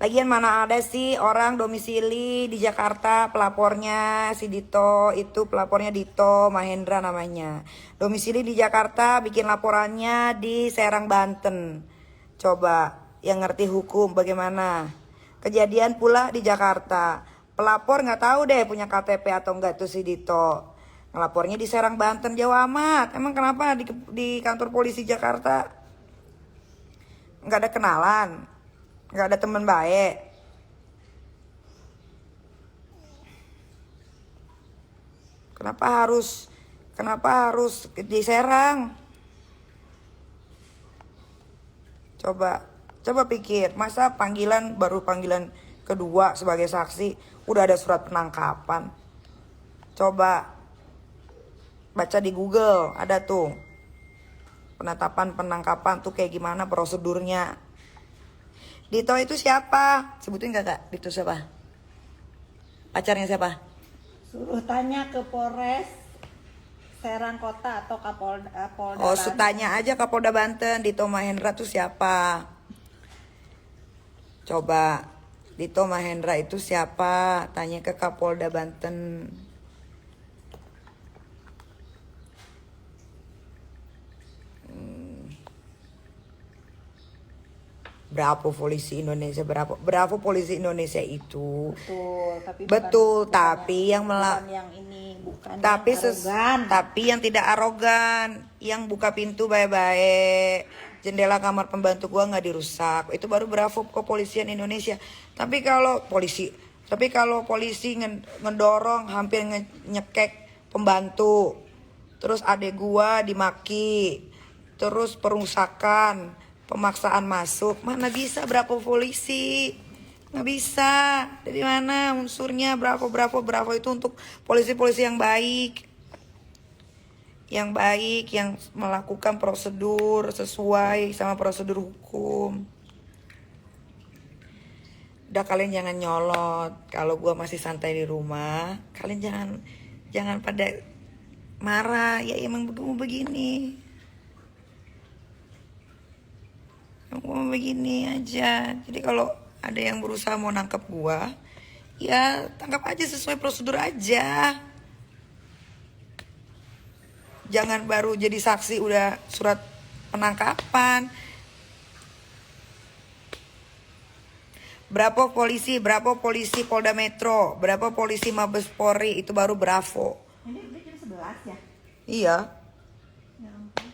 Lagian mana ada sih orang domisili di Jakarta, pelapornya si Dito, itu pelapornya Dito Mahendra namanya. Domisili di Jakarta, bikin laporannya di Serang, Banten. Coba yang ngerti hukum bagaimana. Kejadian pula di Jakarta. Pelapor nggak tahu deh punya KTP atau enggak tuh si Dito. Ngelapornya di Serang, Banten, jauh amat. Emang kenapa di kantor polisi Jakarta nggak ada kenalan? Nggak ada teman baik. Kenapa harus di Serang? Coba pikir, masa baru panggilan kedua sebagai saksi udah ada surat penangkapan. Coba baca di Google, ada tuh penetapan penangkapan tuh kayak gimana prosedurnya. Dito itu siapa? Sebutin gak kak? Dito siapa? Pacarnya siapa? Suruh tanya ke Polres Serang Kota atau Polda Oh, Banten. tanya aja Kapolda Banten, Dito Mahendra tuh siapa? Coba, Dito Mahendra itu siapa? Tanya ke Kapolda Banten. Berapa polisi Indonesia? Berapa polisi Indonesia itu? Betul, Tapi yang bukan yang ini, bukan tapi yang arogan. tapi yang tidak arogan, yang buka pintu baik-baik, jendela kamar pembantu gua nggak dirusak, itu baru bravo kepolisian Indonesia. Tapi kalau polisi ngedorong hampir nyekek pembantu, terus adek gua dimaki, terus perusakan, pemaksaan masuk, mana bisa bravo polisi? Nggak bisa. Dari mana unsurnya? Bravo itu untuk polisi-polisi yang baik. Yang baik, yang melakukan prosedur sesuai sama prosedur hukum. Udah, kalian jangan nyolot. Kalau gua masih santai di rumah, kalian jangan pada marah. Ya emang begini. Emang begini aja. Jadi kalau ada yang berusaha mau nangkep gua, ya tangkap aja sesuai prosedur aja. Jangan baru jadi saksi udah surat penangkapan. Berapa polisi Polda Metro, berapa polisi Mabes Polri, itu baru bravo. Ini udah jam 11 ya? Iya. Ya ampun.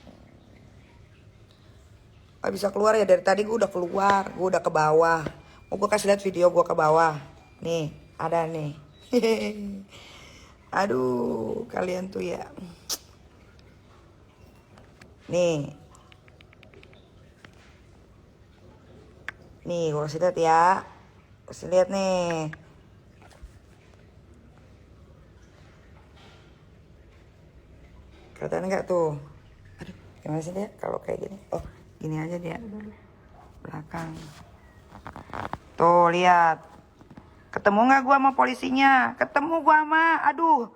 Gak bisa keluar ya, dari tadi gue udah keluar, gue udah ke bawah. Mau gue kasih lihat video gue ke bawah. Nih, ada nih. Aduh, kalian tuh ya. Nih, gue kasih lihat ya. Kasih lihat nih. Kelihatan nggak tuh? Aduh, gimana sih dia kalau kayak gini? Oh, gini aja dia. Belakang. Tuh, lihat. Ketemu nggak gua sama polisinya? Ketemu gua sama, aduh.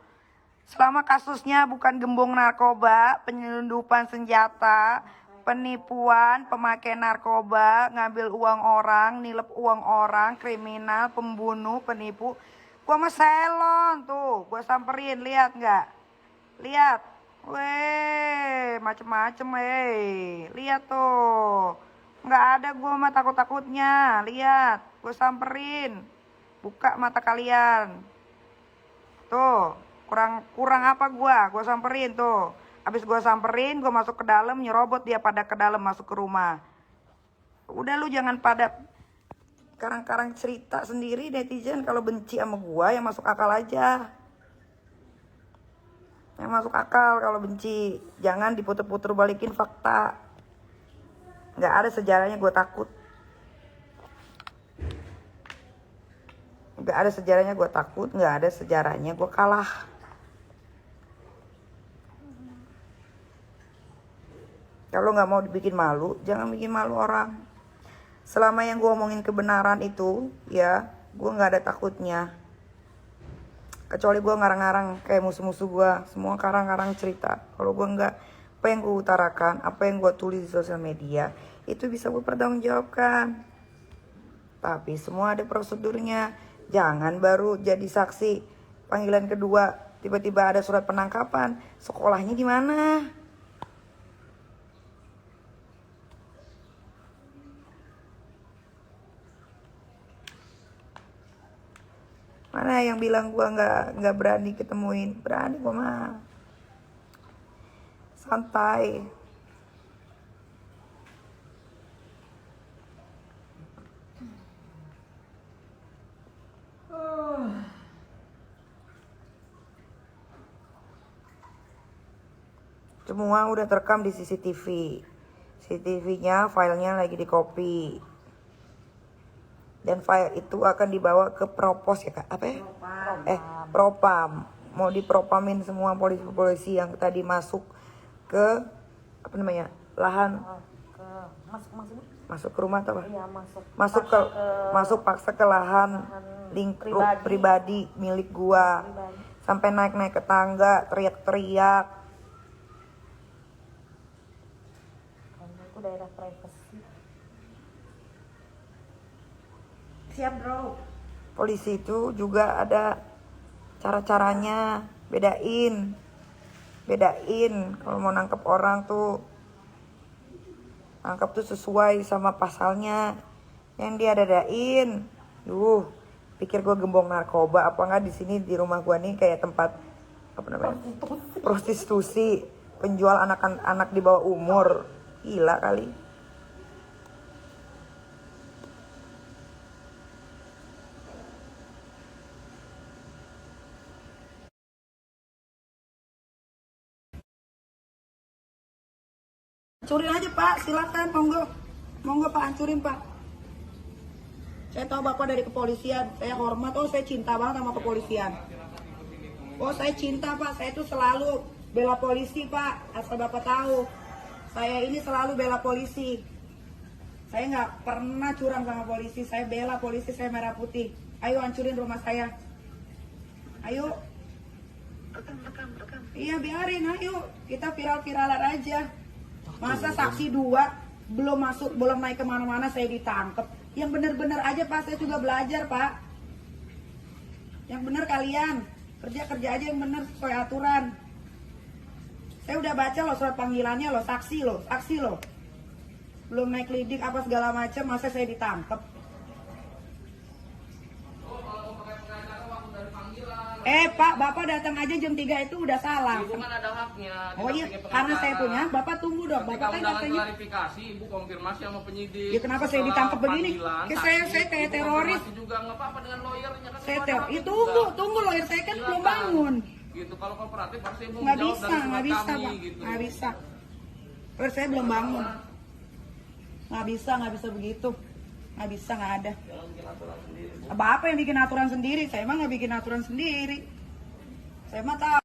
Selama kasusnya bukan gembong narkoba, penyelundupan senjata, penipuan, pemakaian narkoba, ngambil uang orang, nilep uang orang, kriminal, pembunuh, penipu. Gua sama Selon tuh, gua samperin, lihat nggak? Lihat. Weh, macem-macem lihat tuh. Nggak ada gue mah takut-takutnya. Lihat, gue samperin. Buka mata kalian. Tuh, kurang apa gue? Gue samperin tuh. Habis gue samperin, gue masuk ke dalam, nyerobot dia pada ke dalam, masuk ke rumah. Udah, lu jangan pada karang-karang cerita sendiri netizen. Kalau benci sama gue, yang masuk akal aja. Yang masuk akal kalau benci. Jangan diputer-puter balikin fakta. Gak ada sejarahnya gue takut. Gak ada sejarahnya gue takut. Gak ada sejarahnya gue kalah. Kalau gak mau dibikin malu, jangan bikin malu orang. Selama yang gue omongin kebenaran itu, ya, gue gak ada takutnya. Kecuali gue ngarang-ngarang kayak musuh-musuh gue. Semua karang-karang cerita. Kalau gue nggak, apa yang gue utarakan, apa yang gue tulis di sosial media, itu bisa gue pertanggungjawabkan. Tapi semua ada prosedurnya. Jangan baru jadi saksi panggilan kedua tiba-tiba ada surat penangkapan. Sekolahnya di mana? Mana yang bilang gua nggak berani ketemuin? Berani gua mah. Santai. Semua udah terekam di CCTV. CCTV-nya filenya lagi di copy. Dan file itu akan dibawa ke propos ya Kak? Apa ya? Propam. Mau dipropamin semua polisi-polisi yang tadi masuk ke apa namanya? Lahan masuk ke rumah atau apa? Iya, masuk paksa ke lahan lingkup pribadi milik gua. Sampai naik-naik ke tangga, teriak-teriak. Karena itu daerah privasi. Siap, bro. Polisi itu juga ada cara-caranya, bedain kalau mau nangkep orang tuh nangkep tuh sesuai sama pasalnya yang dia dadain. Pikir gue gembong narkoba apa nggak? Di sini di rumah gue nih kayak tempat apa namanya, prostitusi, penjual anak-anak di bawah umur. Gila kali. Hancurin aja Pak, silakan, monggo Pak, hancurin Pak. Saya tahu Bapak dari kepolisian, saya hormat, saya cinta banget sama kepolisian. Saya cinta Pak, saya itu selalu bela polisi Pak, asal Bapak tahu. Saya ini selalu bela polisi. Saya nggak pernah curang sama polisi, saya bela polisi, saya merah putih. Ayo hancurin rumah saya. Ayo. Iya biarin, ayo. Kita viral-viralan aja. Masa saksi 2 belum naik kemana-mana saya ditangkep. Yang bener-bener aja Pak, saya juga belajar Pak. Yang bener kalian kerja aja yang bener sesuai aturan. Saya udah baca loh surat panggilannya loh, saksi loh. Belum naik lidik apa segala macam, masa saya ditangkep. Pak, Bapak datang aja jam 3 itu udah salah. Ibu kan ada haknya. Oh iya, karena saya punya, Bapak tunggu dong. Bapak kan katanya klarifikasi, Ibu konfirmasi sama penyidik. Ya kenapa saya ditangkap begini? Saya kayak teroris. Juga nggak apa-apa dengan lawyernya kan. Saya tunggu lawyer saya kan belum bangun. Gitu, kalau kooperatif pasti Ibu Nggak menjawab bisa, dari surat nggak bisa kami, Pak, gitu. nggak bisa. Lawyer saya belum bangun. Nggak bisa begitu. Nggak bisa, nggak ada. Apa yang bikin aturan sendiri? Saya emang nggak bikin aturan sendiri. Saya mah tahu.